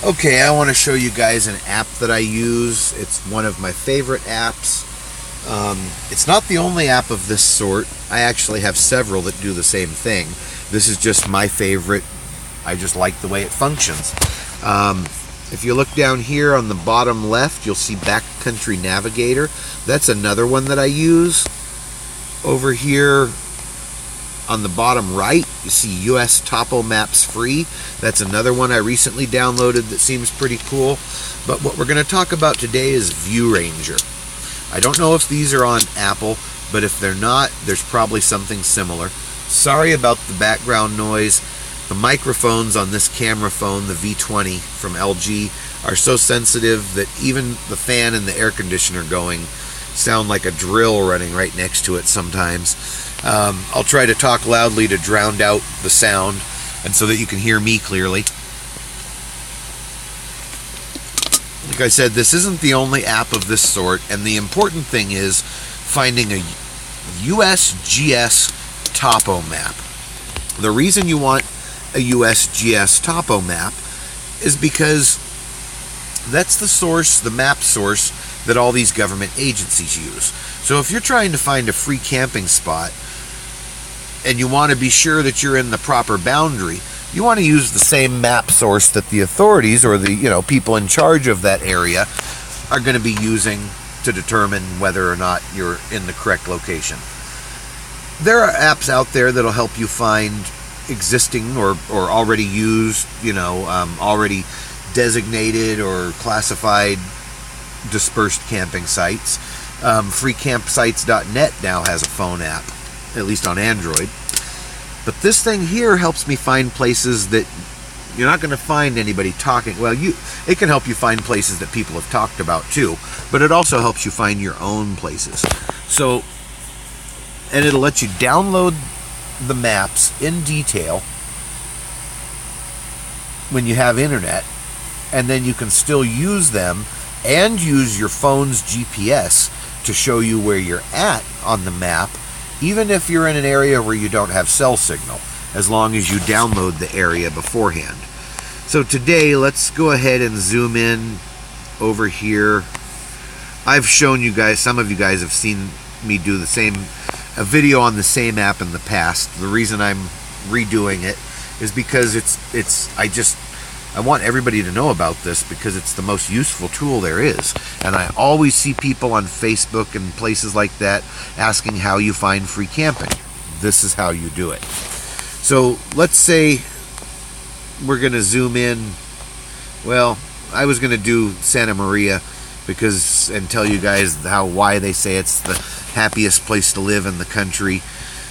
Okay, I want to show you guys an app that I use. It's one of my favorite apps. It's not the only app of this sort. I actually have several that do the same thing. This is just my favorite. I just like the way it functions. If you look down here on the bottom left, you'll see Backcountry Navigator. That's another one that I use. Over here on the bottom right, you see US Topo Maps Free. That's another one I recently downloaded that seems pretty cool. But what we're going to talk about today is View Ranger. I don't know if these are on Apple, but if they're not, there's probably something similar. Sorry about the background noise. The microphones on this camera phone, the V20 from LG, are so sensitive that even the fan and the air conditioner going sound like a drill running right next to it sometimes. I'll try to talk loudly to drown out the sound and so that you can hear me clearly. Like I said, this isn't the only app of this sort, and the important thing is finding a USGS Topo map. The reason you want a USGS Topo map is because that's the source, the map source that all these government agencies use. So if you're trying to find a free camping spot and you want to be sure that you're in the proper boundary, you want to use the same map source that the authorities or the people in charge of that area are going to be using to determine whether or not you're in the correct location. There are apps out there that'll help you find existing or already used, already designated or classified dispersed camping sites. Freecampsites.net now has a phone app, at least on Android. But this thing here helps me find places that you're not going to find anybody talking. Well, it can help you find places that people have talked about too, but it also helps you find your own places. So, and it'll let you download the maps in detail when you have internet, and then you can still use them and use your phone's GPS to show you where you're at on the map, even if you're in an area where you don't have cell signal, as long as you download the area beforehand. So today, let's go ahead and zoom in over here. I've shown you guys, some of you guys have seen me do a video on the same app in the past. The reason I'm redoing it is because I want everybody to know about this because it's the most useful tool there is. And I always see people on Facebook and places like that asking how you find free camping. This is how you do it. So let's say we're going to zoom in. Well, I was going to do Santa Maria and tell you guys why they say it's the happiest place to live in the country.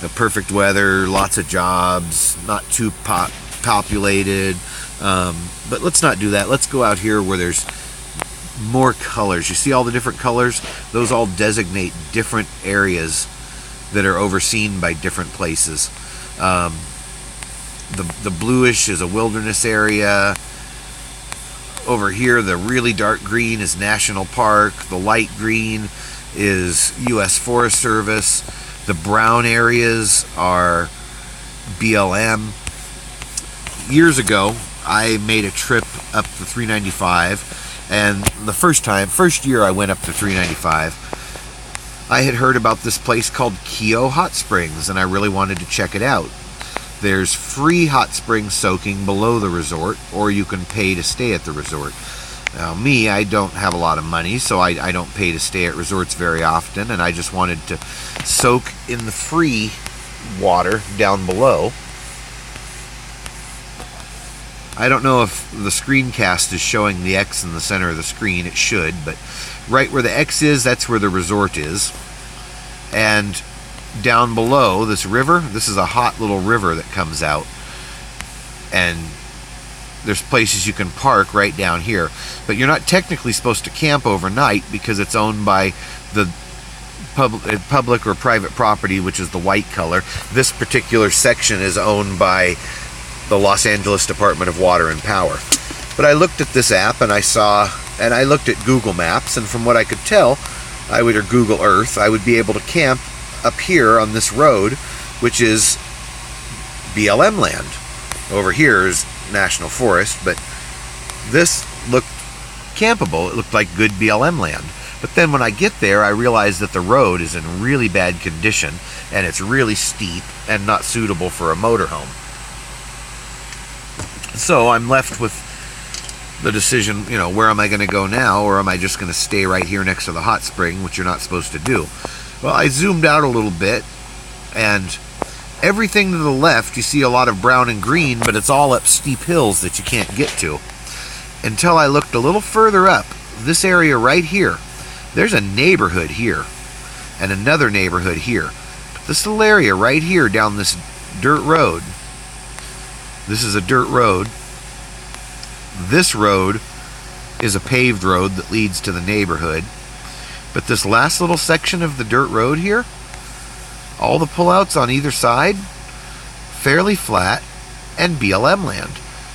The perfect weather, lots of jobs, not too populated. But let's not do that. Let's go out here where there's more colors. You see all the different colors? Those all designate different areas that are overseen by different places. The bluish is a wilderness area. Over here, the really dark green is National Park. The light green is U.S. Forest Service. The brown areas are BLM. Years ago, I made a trip up the 395, and the first year I went up to 395, I had heard about this place called Keogh Hot Springs, and I really wanted to check it out. There's free hot spring soaking below the resort, or you can pay to stay at the resort. Now me, I don't have a lot of money, so I don't pay to stay at resorts very often, and I just wanted to soak in the free water down below. I don't know if the screencast is showing the X in the center of the screen. It should, but right where the X is, that's where the resort is. And down below this river, this is a hot little river that comes out, and there's places you can park right down here, but you're not technically supposed to camp overnight because it's owned by the public or private property, which is the white color. This particular section is owned by the Los Angeles Department of Water and Power. But I looked at this app and I looked at Google Maps, and from what I could tell, or Google Earth, I would be able to camp up here on this road, which is BLM Land. Over here is National Forest, but This looked campable. It looked like good BLM land. But then when I get there, I realize that the road is in really bad condition, and it's really steep and not suitable for a motorhome. So I'm left with the decision, where am I going to go now, or am I just going to stay right here next to the hot spring, which you're not supposed to do? Well, I zoomed out a little bit, and everything to the left, you see a lot of brown and green, but it's all up steep hills that you can't get to. Until I looked a little further up, this area right here, there's a neighborhood here, and another neighborhood here. But this little area right here down this dirt road, this is a dirt road. This road is a paved road that leads to the neighborhood. But this last little section of the dirt road here, all the pullouts on either side, fairly flat and BLM land.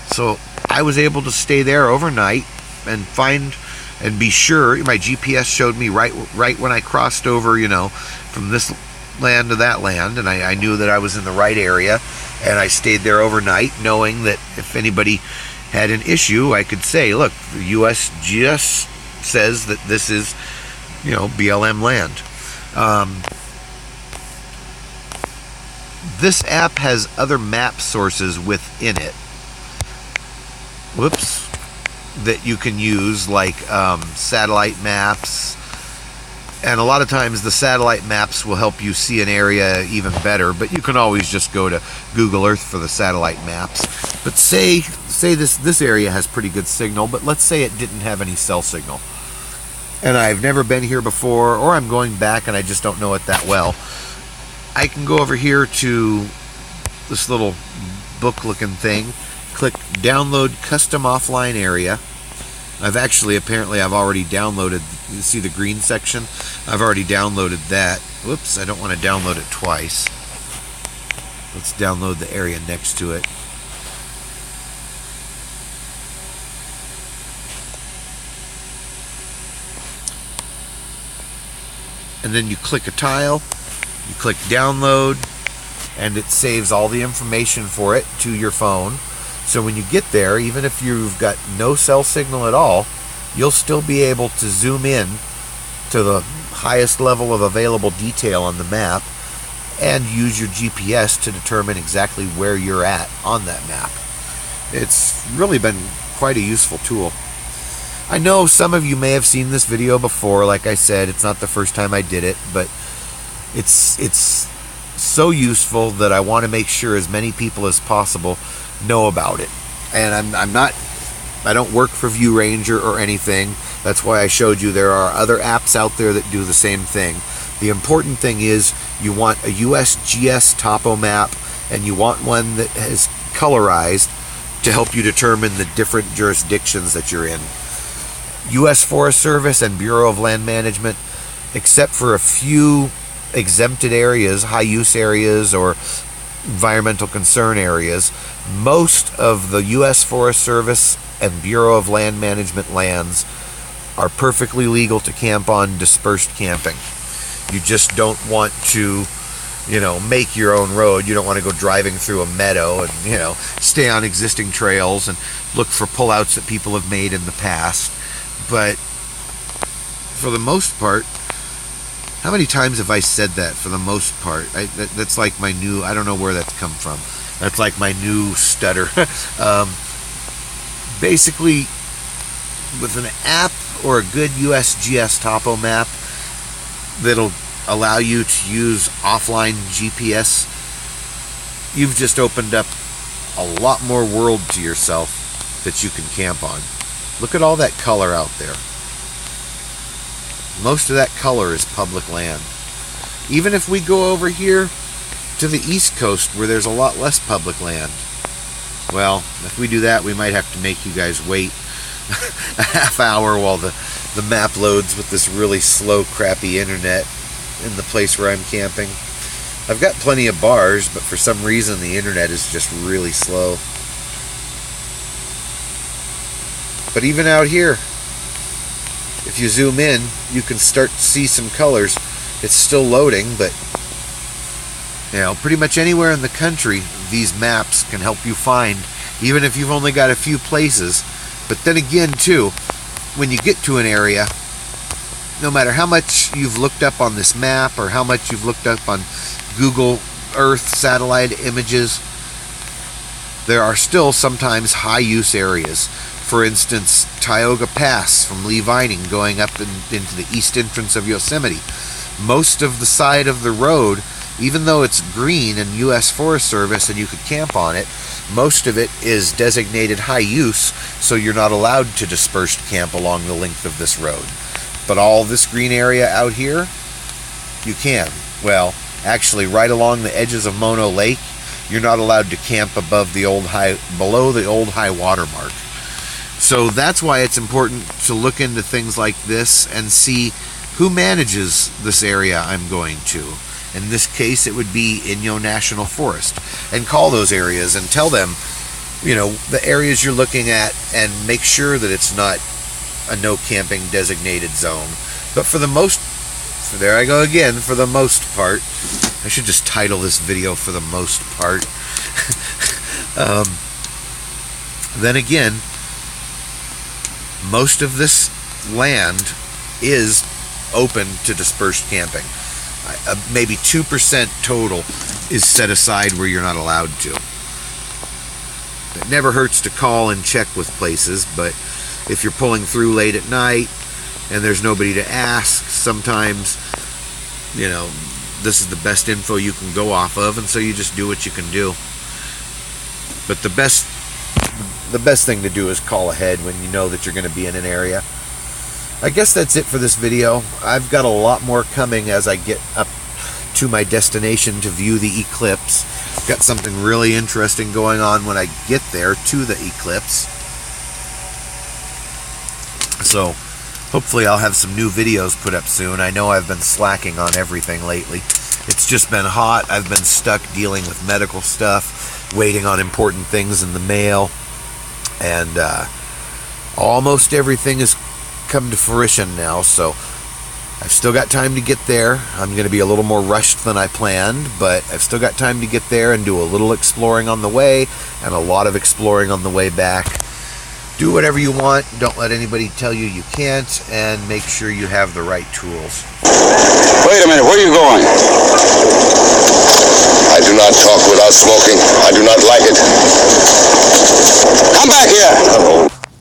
So I was able to stay there overnight and find and be sure. My GPS showed me right when I crossed over, from this land to that land, and I knew that I was in the right area, and I stayed there overnight, knowing that if anybody had an issue, I could say, look, the Usgs says that this is, BLM land. This app has other map sources within it. Whoops. That you can use, like satellite maps, and a lot of times the satellite maps will help you see an area even better, but you can always just go to Google Earth for the satellite maps. But say this area has pretty good signal, but let's say it didn't have any cell signal, and I've never been here before, or I'm going back and I just don't know it that well. I can go over here to this little book looking thing, click download custom offline area. I've already downloaded, you see the green section? I've already downloaded that. Whoops, I don't want to download it twice. Let's download the area next to it. And then you click a tile, you click download, and it saves all the information for it to your phone. So when you get there, even if you've got no cell signal at all, you'll still be able to zoom in to the highest level of available detail on the map and use your GPS to determine exactly where you're at on that map. It's really been quite a useful tool. I know some of you may have seen this video before. Like I said, it's not the first time I did it, but it's so useful that I want to make sure as many people as possible know about it. And I don't work for View Ranger or anything. That's why I showed you there are other apps out there that do the same thing. The important thing is you want a USGS Topo map, and you want one that is colorized to help you determine the different jurisdictions that you're in. U.S. Forest Service and Bureau of Land Management, except for a few exempted areas, high use areas or environmental concern areas, most of the U.S. Forest Service and Bureau of Land Management lands are perfectly legal to camp on dispersed camping. You just don't want to, make your own road. You don't want to go driving through a meadow and, stay on existing trails and look for pullouts that people have made in the past. But for the most part, how many times have I said that? For the most part, that's like my new, I don't know where that's come from. That's like my new stutter. Basically, with an app or a good USGS Topo map that'll allow you to use offline GPS, you've just opened up a lot more world to yourself that you can camp on. Look at all that color out there. Most of that color is public land. Even if we go over here to the East Coast where there's a lot less public land, well, if we do that, we might have to make you guys wait a half hour while the map loads with this really slow, crappy internet in the place where I'm camping. I've got plenty of bars, but for some reason the internet is just really slow. But even out here, if you zoom in, you can start to see some colors. It's still loading, but pretty much anywhere in the country, these maps can help you find, even if you've only got a few places, But then again, too, when you get to an area, no matter how much you've looked up on this map or how much you've looked up on Google Earth satellite images, there are still sometimes high-use areas. For instance, Tioga Pass from Lee Vining going up into the east entrance of Yosemite. Most of the side of the road, even though it's green and U.S. Forest Service and you could camp on it, most of it is designated high use, so you're not allowed to dispersed camp along the length of this road. But all this green area out here, you can. Well, actually, right along the edges of Mono Lake, you're not allowed to camp below the old high water mark. So that's why it's important to look into things like this and see who manages this area I'm going to. In this case, it would be Inyo National Forest. And call those areas and tell them, the areas you're looking at, and make sure that it's not a no camping designated zone. But for the most part, I should just title this video "For the Most Part." Then again, most of this land is open to dispersed camping. Maybe 2% total is set aside where you're not allowed to. It never hurts to call and check with places, but if you're pulling through late at night and there's nobody to ask, sometimes, this is the best info you can go off of, and so you just do what you can do. But the best thing to do is call ahead when you know that you're going to be in an area. I guess that's it for this video. I've got a lot more coming as I get up to my destination to view the eclipse. I've got something really interesting going on when I get there to the eclipse. So hopefully I'll have some new videos put up soon. I know I've been slacking on everything lately. It's just been hot. I've been stuck dealing with medical stuff, waiting on important things in the mail, and almost everything has come to fruition now, so I've still got time to get there. I'm going to be a little more rushed than I planned, but I've still got time to get there and do a little exploring on the way and a lot of exploring on the way back. Do whatever you want. Don't let anybody tell you you can't, and make sure you have the right tools. Wait a minute, where are you going? I do not talk without smoking. I do not like it.